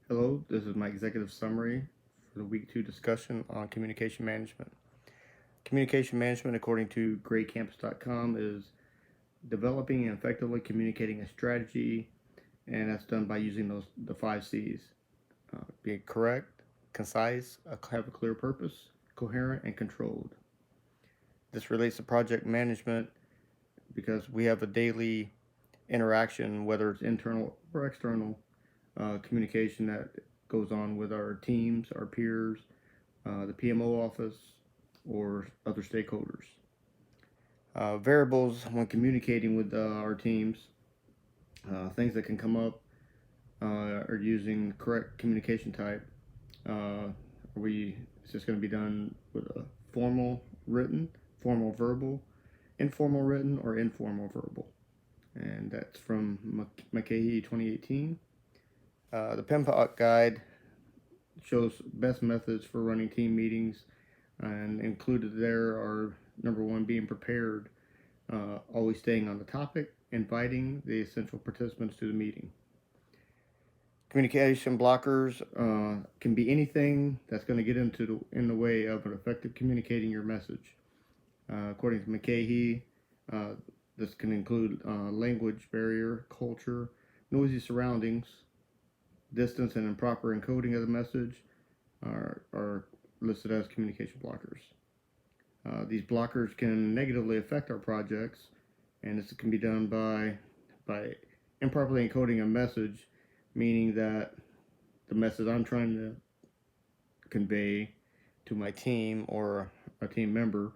Hello, this is my executive summary for the week 2 discussion on communication management. Communication management, according to graycampus.com, is developing and effectively communicating a strategy, and that's done by using the 5 C's: being correct, concise, have a clear purpose, coherent, and controlled. This relates to project management because we have a daily interaction, whether it's internal or external communication that goes on with our teams, our peers, the PMO office, or other stakeholders. Variables when communicating with our teams, things that can come up are using correct communication type. Is this going to be done with a formal written, formal verbal, informal written, or informal verbal? And that's from McCahey 2018. The PMBOK guide shows best methods for running team meetings, and included there are number one, being prepared, always staying on the topic, inviting the essential participants to the meeting. Communication blockers can be anything that's going to get in the way of an effective communicating your message. According to McCahey, this can include language barrier, culture, noisy surroundings, distance, and improper encoding of the message are listed as communication blockers. These blockers can negatively affect our projects, and this can be done by improperly encoding a message, meaning that the message I'm trying to convey to my team or a team member,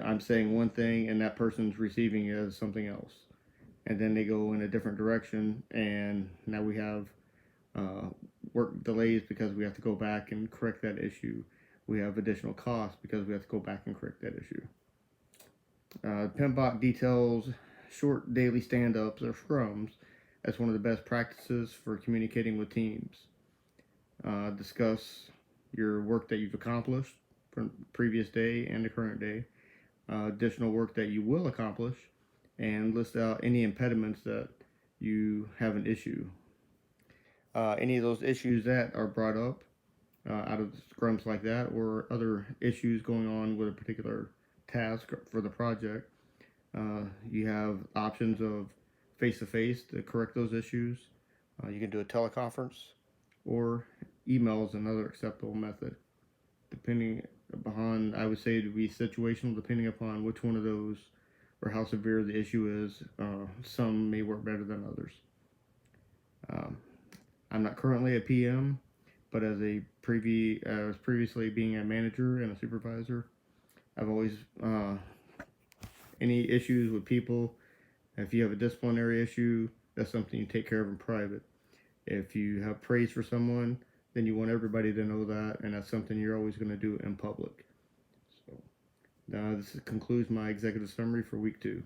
I'm saying one thing and that person's receiving it as something else, and then they go in a different direction, and now we have work delays because we have to go back and correct that issue. We have additional costs because we have to go back and correct that issue. PMBOK details short daily stand-ups or scrums as one of the best practices for communicating with teams. Discuss your work that you've accomplished from the previous day and the current day, additional work that you will accomplish, and list out any impediments that you have an issue. Any of those issues that are brought up out of scrums like that, or other issues going on with a particular task for the project, you have options of face to face to correct those issues. You can do a teleconference, or email is another acceptable method. Depending upon, I would say to be situational, depending upon which one of those or how severe the issue is. Some may work better than others. I'm not currently a PM, but as previously being a manager and a supervisor, I've always any issues with people. If you have a disciplinary issue, that's something you take care of in private. If you have praise for someone, then you want everybody to know that, and that's something you're always going to do in public. So, this concludes my executive summary for week 2.